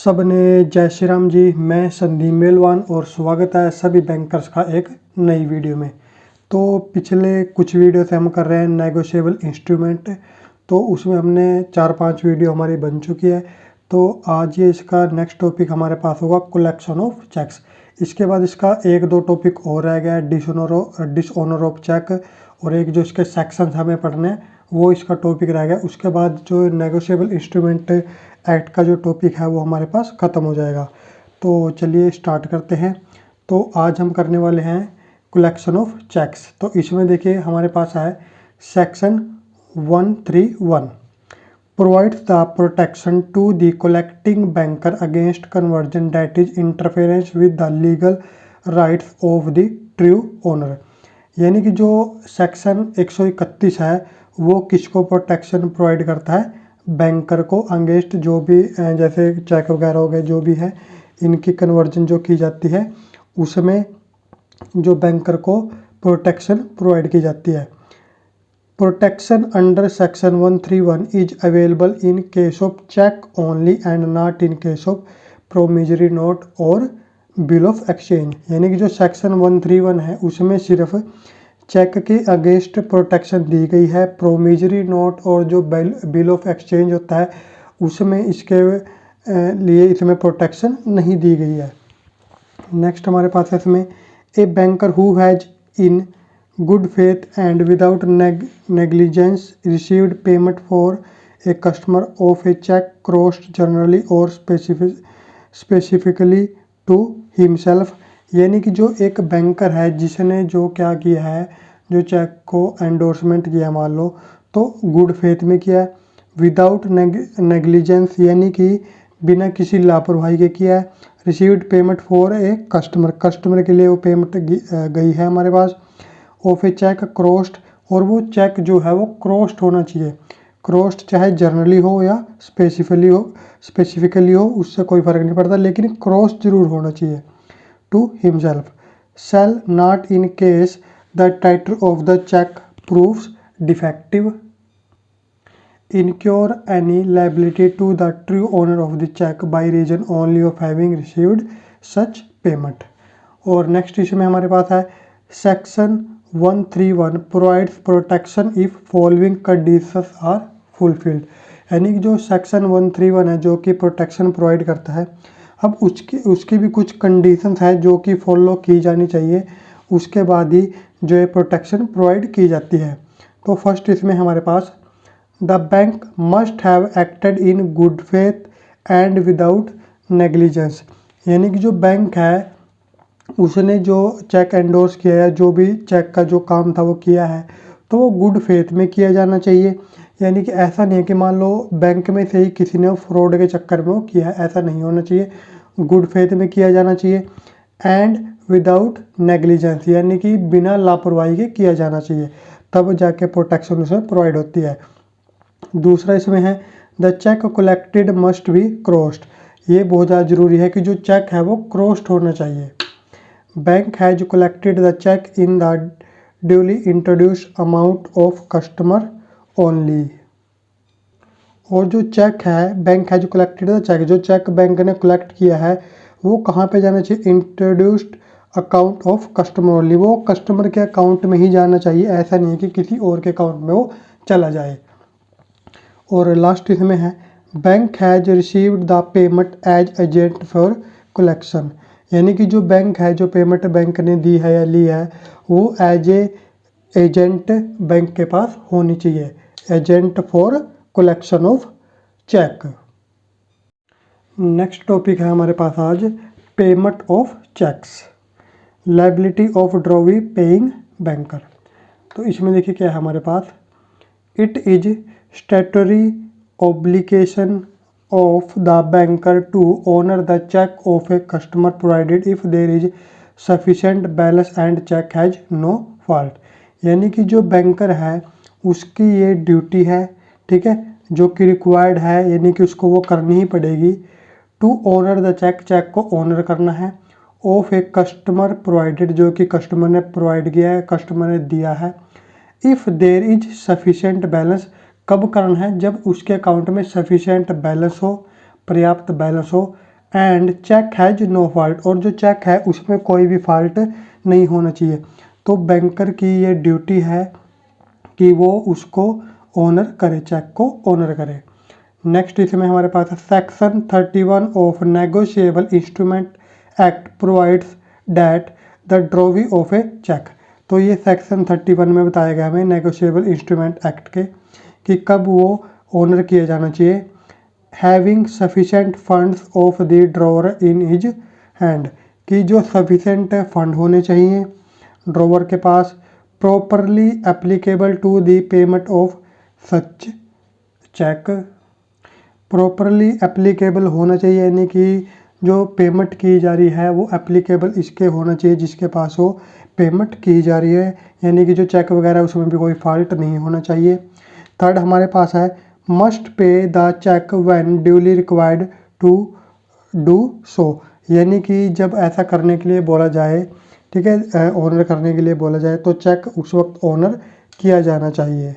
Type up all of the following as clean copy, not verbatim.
सबने जय श्री राम जी। मैं संदीप मेलवान और स्वागत है सभी बैंकर्स का एक नई वीडियो में। तो पिछले कुछ वीडियो से हम कर रहे हैं नेगोशिएबल इंस्ट्रूमेंट, तो उसमें हमने 4-5 वीडियो हमारी बन चुकी है। तो आज ये इसका नेक्स्ट टॉपिक हमारे पास होगा कलेक्शन ऑफ चेक्स। इसके बाद इसका 1-2 टॉपिक और रह गया, डिसऑनर ऑफ चेक, और एक जो इसके सेक्शंस हमें पढ़ने हैं वो इसका टॉपिक रह गया। उसके बाद जो नेगोशिएबल इंस्ट्रूमेंट एक्ट का जो टॉपिक है वो हमारे पास ख़त्म हो जाएगा। तो चलिए स्टार्ट करते हैं। तो आज हम करने वाले हैं कलेक्शन ऑफ चेक्स। तो इसमें देखिए हमारे पास है section 131 provides the protection to the collecting banker against conversion that is interference with the legal rights of the true owner। यानी कि जो सेक्शन 131 है वो किसको प्रोटेक्शन प्रोवाइड करता है? बैंकर को अगेंस्ट जो भी जैसे चेक वगैरह हो गए जो भी है इनकी कन्वर्जन जो की जाती है उसमें जो बैंकर को प्रोटेक्शन प्रोवाइड की जाती है। Protection under Section 131 is available in case of check only and not in case of promissory note और bill of exchange। यानी कि जो सेक्शन 131 है उसमें सिर्फ चेक के अगेंस्ट प्रोटेक्शन दी गई है। प्रोमिजरी नोट और जो बिल ऑफ एक्सचेंज होता है उसमें इसके लिए इसमें प्रोटेक्शन नहीं दी गई है। नेक्स्ट हमारे पास है इसमें a banker who has in good faith and without negligence received payment for a customer of a check crossed generally or specifically to himself। यानी कि जो एक बैंकर है जिसने जो क्या किया है, जो चेक को एंडोर्समेंट किया मान लो तो गुड फेथ में किया है, विदाउट नेग्लिजेंस यानी कि बिना किसी लापरवाही के किया है, received payment for a customer के लिए वो पेमेंट गई है हमारे पास, ऑफ ए चेक क्रोस्ड और वो चेक जो है वो क्रोस्ड होना चाहिए। क्रोस्ड चाहे जर्नली हो या स्पेसिफिकली हो उससे कोई फ़र्क नहीं पड़ता, लेकिन क्रॉस्ड जरूर होना चाहिए। To himself shall not in case the title of the cheque proves defective incur any liability to the true owner of the check by reason only of having received such payment। और next इसमें हमारे पास है section 131 provides protection if following conditions are fulfilled। यानी कि जो section 131 है जो कि प्रोटेक्शन प्रोवाइड करता है, अब उसकी भी कुछ कंडीशंस है जो कि फॉलो की जानी चाहिए, उसके बाद ही जो ये प्रोटेक्शन प्रोवाइड की जाती है। तो फर्स्ट इसमें हमारे पास the bank must have acted in good faith and without negligence. यानी कि जो बैंक है उसने जो चेक एंडोर्स किया है, जो भी चेक का जो काम था वो किया है, तो वो गुड फेथ में किया जाना चाहिए। यानी कि ऐसा नहीं है कि मान लो बैंक में से ही किसी ने फ्रॉड के चक्कर में वो किया है, ऐसा नहीं होना चाहिए। गुड फेथ में किया जाना चाहिए एंड विदाउट नेग्लिजेंस यानी कि बिना लापरवाही के किया जाना चाहिए, तब जाके प्रोटेक्शन उसमें प्रोवाइड होती है। दूसरा इसमें है the cheque collected must be crossed. ये बहुत ज़्यादा ज़रूरी है कि जो चेक है वो क्रॉस्ड होना चाहिए। Bank has collected the cheque in the duly introduced amount of customer only. और जो चेक है bank has collected the cheque, जो चेक बैंक ने कलेक्ट किया है वो कहाँ पे जाना चाहिए? Introduced account of customer only, वो कस्टमर के अकाउंट में ही जाना चाहिए, ऐसा नहीं है कि किसी और के अकाउंट में वो चला जाए। और लास्ट इसमें है bank has received the payment as agent for collection. यानी कि जो बैंक है जो पेमेंट बैंक ने दी है या ली है वो एज एजेंट बैंक के पास होनी चाहिए, agent for collection of cheque. Next topic है हमारे पास आज payment of cheques, liability of drawee paying banker. तो इसमें देखिए क्या है हमारे पास, it is statutory obligation of the banker to honor the check of a customer provided if there is sufficient balance and check has no fault। यानी कि जो बैंकर है उसकी ये ड्यूटी है, ठीक है, जो कि रिक्वायर्ड है, यानी कि उसको वो करनी ही पड़ेगी। To honour the cheque, cheque को ऑनर करना है, ऑफ ए कस्टमर प्रोवाइडेड, जो कि कस्टमर ने प्रोवाइड किया है, कस्टमर ने दिया है। If there is sufficient balance, कब करना है? जब उसके अकाउंट में सफिशिएंट बैलेंस हो, पर्याप्त बैलेंस हो, and cheque has no fault, और जो चेक है उसमें कोई भी फॉल्ट नहीं होना चाहिए। तो बैंकर की ये ड्यूटी है कि वो उसको ऑनर करे, चेक को ऑनर करे। नेक्स्ट इसमें हमारे पास है section 31 of negotiable instrument act provides that the drawee of a cheque. तो ये सेक्शन 31 में बताया गया हमें नेगोशिएबल इंस्ट्रूमेंट एक्ट के कि कब वो ऑनर किया जाना चाहिए। Having sufficient funds of the drawer in his hand, कि जो सफिशेंट फंड होने चाहिए ड्रॉवर के पास। Properly applicable to the payment of such cheque, properly applicable होना चाहिए, यानी कि जो पेमेंट की जा रही है वो एप्लीकेबल इसके होना चाहिए जिसके पास वो पेमेंट की जा रही है, यानी कि जो चेक वगैरह उसमें भी कोई फॉल्ट नहीं होना चाहिए। थर्ड हमारे पास है must pay the cheque when duly required to do so, यानी कि जब ऐसा करने के लिए बोला जाए, ठीक है, ऑनर करने के लिए बोला जाए तो चेक उस वक्त ऑनर किया जाना चाहिए।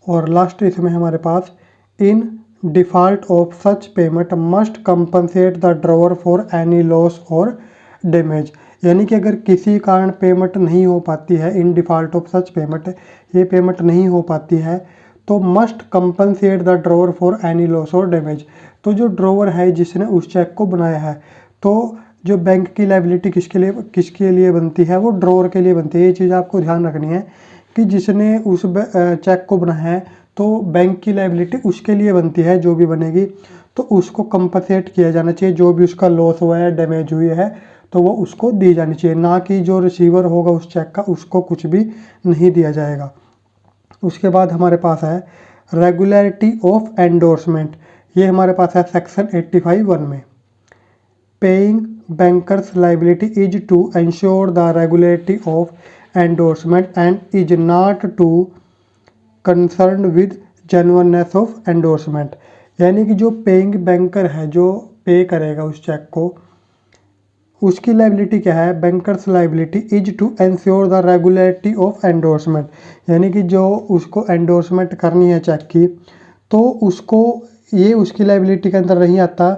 और लास्ट इसमें हमारे पास in default of such payment must compensate the drawer for any loss और डैमेज, यानी कि अगर किसी कारण पेमेंट नहीं हो पाती है, इन डिफ़ॉल्ट ऑफ सच पेमेंट, ये पेमेंट नहीं हो पाती है, तो must compensate the drawer for any loss और डैमेज। तो जो ड्रॉवर है जिसने उस चेक को बनाया है, तो जो बैंक की लायबिलिटी किसके लिए बनती है, वो ड्रॉवर के लिए बनती है। ये चीज़ आपको ध्यान रखनी है कि जिसने उस चेक को बनाया है तो बैंक की लायबिलिटी उसके लिए बनती है, जो भी बनेगी तो उसको कंपनसेट किया जाना चाहिए। जो भी उसका लॉस हुआ है, डैमेज हुई है, तो वो उसको दी जानी चाहिए, ना कि जो रिसीवर होगा उस चेक का उसको कुछ भी नहीं दिया जाएगा। उसके बाद हमारे पास है रेगुलरिटी ऑफ एंडोर्समेंट, ये हमारे पास है सेक्शन 85(1) में। Paying banker's liability is to ensure the regularity of endorsement and is not to concern with genuineness of endorsement, यानी कि जो पेइंग बैंकर है, जो पे करेगा उस चेक को, उसकी लाइबिलिटी क्या है, banker's liability is to ensure the regularity of endorsement, यानी कि जो उसको एंडोर्समेंट करनी है चेक की, तो उसको ये उसकी लाइबिलिटी के अंदर नहीं आता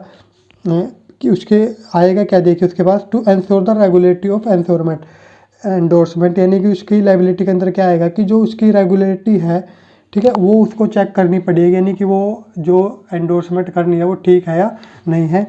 कि उसके आएगा क्या, देखिए उसके पास to ensure the regularity of endorsement, यानी कि उसकी लाइबिलिटी के अंदर क्या आएगा कि जो उसकी रेगुलरिटी है, ठीक है, वो उसको चेक करनी पड़ेगी, यानी कि वो जो एंडोर्समेंट करनी है वो ठीक है या नहीं है।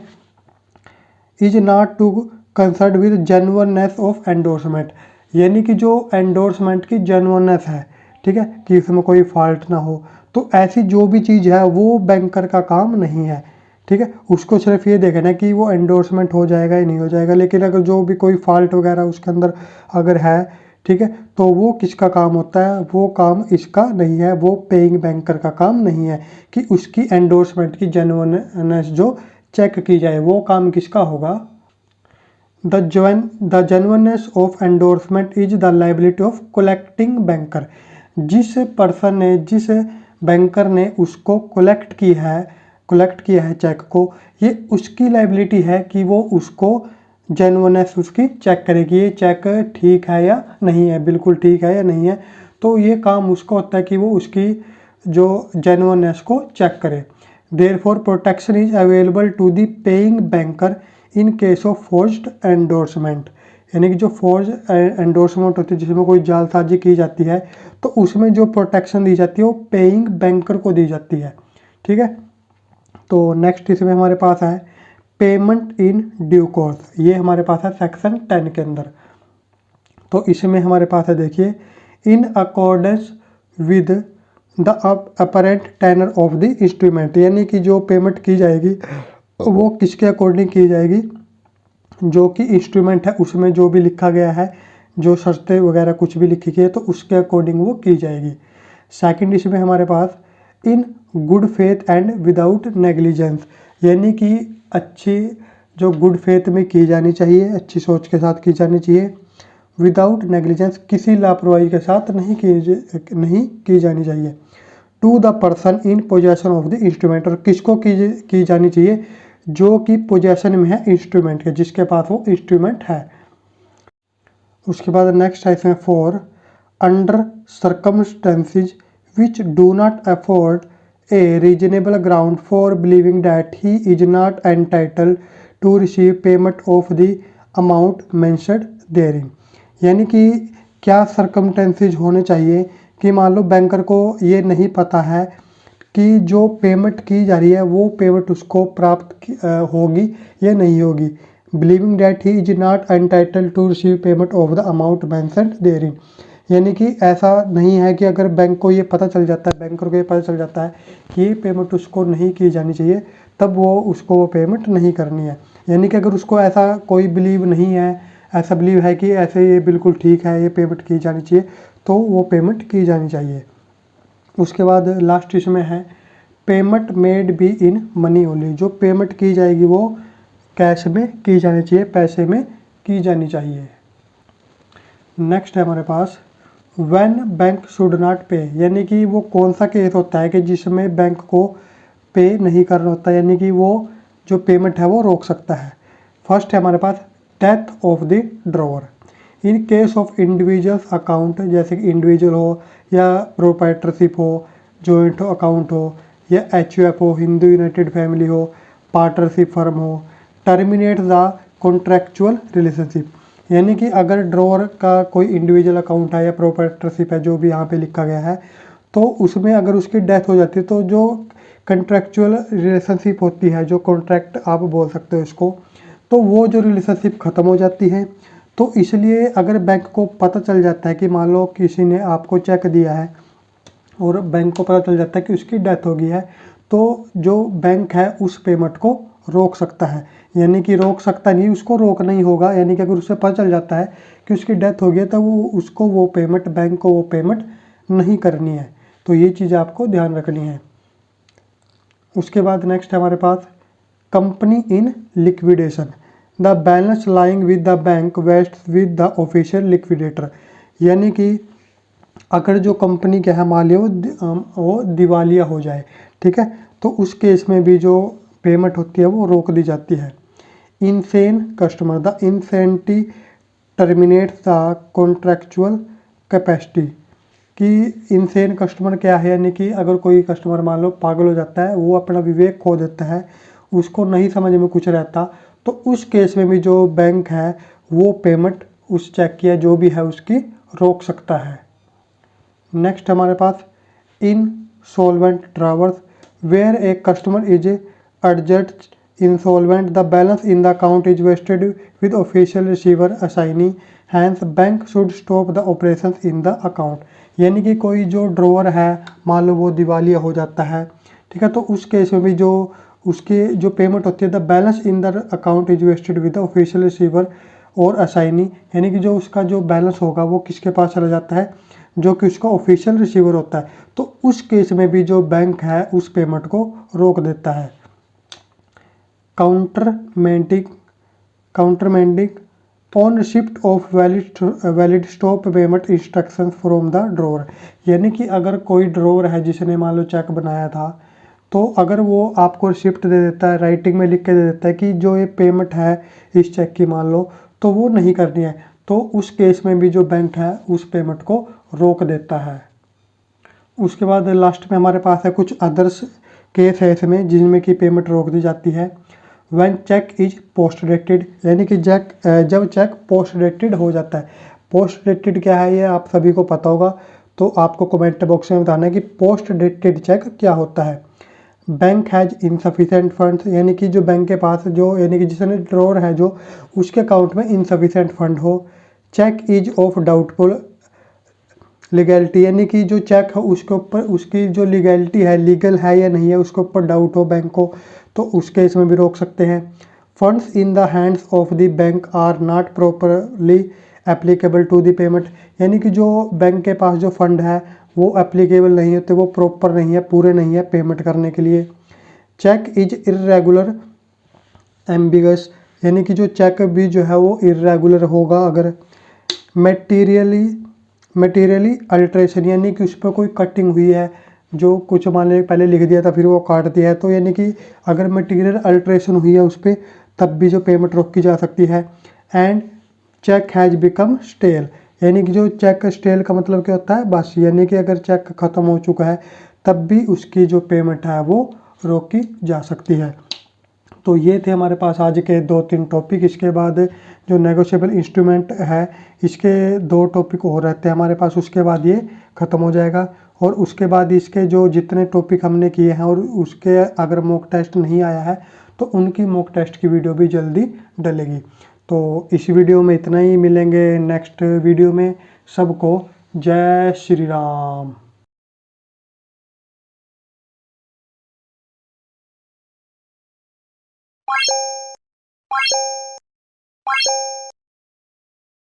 Is not to concern with genuineness of endorsement, यानी कि जो एंडोर्समेंट की जेन्युइननेस है, ठीक है, कि इसमें कोई फॉल्ट ना हो, तो ऐसी जो भी चीज़ है वो बैंकर का काम नहीं है, ठीक है। उसको सिर्फ ये देखना है कि वो एंडोर्समेंट हो जाएगा या नहीं हो जाएगा, लेकिन अगर जो भी कोई फॉल्ट वगैरह उसके अंदर अगर है, ठीक है, तो वो किसका काम होता है, वो काम इसका नहीं है, वो पेइंग बैंकर का काम नहीं है कि उसकी एंडोर्समेंट की जेन्युइननेस जो चेक की जाए, वो काम किसका होगा। The genuineness of endorsement is the liability of collecting banker, जिस पर्सन ने, जिस बैंकर ने उसको कलेक्ट किया है चेक को, ये उसकी लाइबिलिटी है कि वो उसको जेन्युइननेस उसकी चेक करेगी, ये चेक ठीक है या नहीं है, बिल्कुल ठीक है या नहीं है, तो ये काम उसको होता है कि वो उसकी जो जेन्युइननेस को चेक करे। Therefore protection is available to the paying banker in case of forged endorsement, यानी कि जो फोर्ज एंडोर्समेंट होती है जिसमें कोई जालसाजी की जाती है, तो उसमें जो प्रोटेक्शन दी जाती है वो पेइंग बैंकर को दी जाती है, ठीक है। तो नेक्स्ट इसमें हमारे पास है पेमेंट इन ड्यू कोर्स, ये हमारे पास है सेक्शन 10 के अंदर। तो इसमें हमारे पास है, देखिए, in accordance with the apparent tenor of the instrument, यानी कि जो पेमेंट की जाएगी वो किसके अकॉर्डिंग की जाएगी, जो कि इंस्ट्रूमेंट है उसमें जो भी लिखा गया है, जो शर्तें वगैरह कुछ भी लिखी गई है तो उसके अकॉर्डिंग वो की जाएगी। सेकंड इसमें हमारे पास in good faith and without negligence, यानी कि अच्छी जो गुड फेथ में की जानी चाहिए, अच्छी सोच के साथ की जानी चाहिए, विदाउट नेग्लिजेंस, किसी लापरवाही के साथ नहीं की जानी चाहिए। To the person in possession of the instrument, और किसको की जानी चाहिए, जो कि पोजेशन में है इंस्ट्रूमेंट के, जिसके पास वो इंस्ट्रूमेंट है। उसके बाद नेक्स्ट है इसमें 4 under circumstances which do not afford a reasonable ground for believing that he is not entitled to receive payment of the amount mentioned therein। यानी कि क्या सर्कमटेंसेज होने चाहिए कि मान लो बैंकर को ये नहीं पता है कि जो पेमेंट की जा रही है वो पेमेंट उसको प्राप्त होगी या नहीं होगी। Believing that he is not entitled to receive payment of the amount mentioned therein. यानी कि ऐसा नहीं है कि अगर बैंक को ये पता चल जाता है, बैंकर को ये पता चल जाता है कि ये पेमेंट उसको नहीं की जानी चाहिए, तब वो उसको वो पेमेंट नहीं करनी है। यानी कि अगर उसको ऐसा कोई बिलीव नहीं है, ऐसा बिलीव है कि ऐसे ये बिल्कुल ठीक है, ये पेमेंट की जानी चाहिए, तो वो पेमेंट की जानी चाहिए। उसके बाद लास्ट इसमें है payment made be in money only. जो पेमेंट की जाएगी वो कैश में की जानी चाहिए, पैसे में की जानी चाहिए। नेक्स्ट है हमारे पास व्हेन बैंक शुड नॉट पे। यानी कि वो कौन सा केस होता है कि जिसमें बैंक को पे नहीं करना होता, यानी कि वो जो पेमेंट है वो रोक सकता है। फर्स्ट है हमारे पास death of the drawer. In case of individuals account, जैसे कि इंडिविजुअल हो या प्रोप्राइटरशिप हो, जॉइंट अकाउंट हो या HUF हो, हिंदू यूनाइटेड फैमिली हो, पार्टनरशिप फर्म हो, टर्मिनेट द कॉन्ट्रैक्चुअल रिलेशनशिप। यानी कि अगर ड्रॉवर का कोई इंडिविजुअल अकाउंट है या प्रोप्राइटरशिप है, जो भी यहाँ पे लिखा गया है, तो उसमें अगर उसकी डेथ हो जाती है तो जो कॉन्ट्रैक्चुअल रिलेशनशिप होती है, जो कॉन्ट्रैक्ट आप बोल सकते हो इसको, तो वो जो रिलेशनशिप ख़त्म हो जाती है। तो इसलिए अगर बैंक को पता चल जाता है कि मान लो किसी ने आपको चेक दिया है और बैंक को पता चल जाता है कि उसकी डेथ हो गई है, तो जो बैंक है उस पेमेंट को रोक सकता है। यानी कि रोक सकता नहीं, उसको रोकना ही होगा। यानी कि अगर उसे पता चल जाता है कि उसकी डेथ हो गई है तो वो उसको वो पेमेंट, बैंक को वो पेमेंट नहीं करनी है। तो ये चीज़ आपको ध्यान रखनी है। उसके बाद नेक्स्ट है हमारे पास company in liquidation. The balance lying with the bank vest with the official liquidator. यानी कि अगर जो कंपनी क्या है मान लियो वो दिवालिया हो जाए, ठीक है, तो उस केस में भी जो पेमेंट होती है वो रोक दी जाती है। Insane customer, the insanity terminate the contractual capacity. कि इनसेन कस्टमर क्या है, यानी कि अगर कोई कस्टमर मान लो पागल हो जाता है, वो अपना विवेक खो देता है, उसको नहीं समझ में कुछ रहता, तो उस केस में भी जो बैंक है वो पेमेंट उस चेक की जो भी है उसकी रोक सकता है। नेक्स्ट हमारे पास insolvent drawers, where a customer is adjudged insolvent, the balance in the account is vested with official receiver assignee, hence bank should stop the operations in the account। यानी कि कोई जो ड्रॉवर है मान लो वो दिवालिया हो जाता है, ठीक है, तो उस केस में भी जो उसके जो पेमेंट होती है the balance in the account is wasted with the official receiver और असाइनी। यानी कि जो उसका जो बैलेंस होगा वो किसके पास चला जाता है, जो कि उसका ऑफिशियल रिसीवर होता है। तो उस केस में भी जो बैंक है उस पेमेंट को रोक देता है। Countermanding on receipt of valid stop payment instructions from the drawer. यानी कि अगर कोई ड्रॉवर है जिसने मान लो चेक बनाया था, तो अगर वो आपको रिसिप्ट दे देता है, राइटिंग में लिख के दे देता है कि जो ये पेमेंट है इस चेक की मान लो, तो वो नहीं करनी है, तो उस केस में भी जो बैंक है उस पेमेंट को रोक देता है। उसके बाद लास्ट में हमारे पास है कुछ अदर्स केस है इसमें जिनमें कि पेमेंट रोक दी जाती है। When cheque is post dated, यानी कि जब चेक पोस्ट डेटेड हो जाता है। पोस्ट डेटेड क्या है ये आप सभी को पता होगा, तो आपको कमेंट बॉक्स में बताना है कि पोस्ट डेटेड चेक क्या होता है। बैंक हैज इनसफिशेंट फंड्स, यानी कि जो बैंक के पास जो यानी कि जिसने ड्रॉवर है जो उसके अकाउंट में इनसफिशेंट फंड हो। Cheque is of doubtful legality, यानी कि जो चेक है उसके ऊपर उसकी जो लीगैलिटी है, लीगल है या नहीं है, उसके ऊपर डाउट हो बैंक को, तो उस केस में भी रोक सकते हैं। Funds in the hands of the bank are not properly applicable to the payment, यानी कि जो बैंक के पास जो फंड है वो एप्लीकेबल नहीं होते, वो प्रॉपर नहीं है, पूरे नहीं है पेमेंट करने के लिए। चेक इज इर्रेगुलर एम्बिगस, यानी कि जो चेक भी जो है वो इर्रेगुलर होगा अगर। मटेरियली अल्ट्रेशन, यानी कि उस पर कोई कटिंग हुई है, जो कुछ मान लो पहले लिख दिया था फिर वो काट दिया है, तो यानी कि अगर मटेरियल अल्ट्रेशन हुई है उस पर तब भी जो पेमेंट रोकी जा सकती है। And cheque has become stale, यानी कि जो चेक स्टेल का मतलब क्या होता है, बस, यानी कि अगर चेक ख़त्म हो चुका है तब भी उसकी जो पेमेंट है वो रोकी जा सकती है। तो ये थे हमारे पास आज के 2-3 टॉपिक। इसके बाद जो नेगोशिएबल इंस्ट्रूमेंट है, इसके 2 टॉपिक और रहते हैं हमारे पास, उसके बाद ये ख़त्म हो जाएगा। और उसके बाद इसके जो जितने टॉपिक हमने किए हैं और उसके अगर मॉक टेस्ट नहीं आया है तो उनकी मॉक टेस्ट की वीडियो भी जल्दी डलेगी। तो इस वीडियो में इतना ही, मिलेंगे नेक्स्ट वीडियो में। सबको जय श्री राम।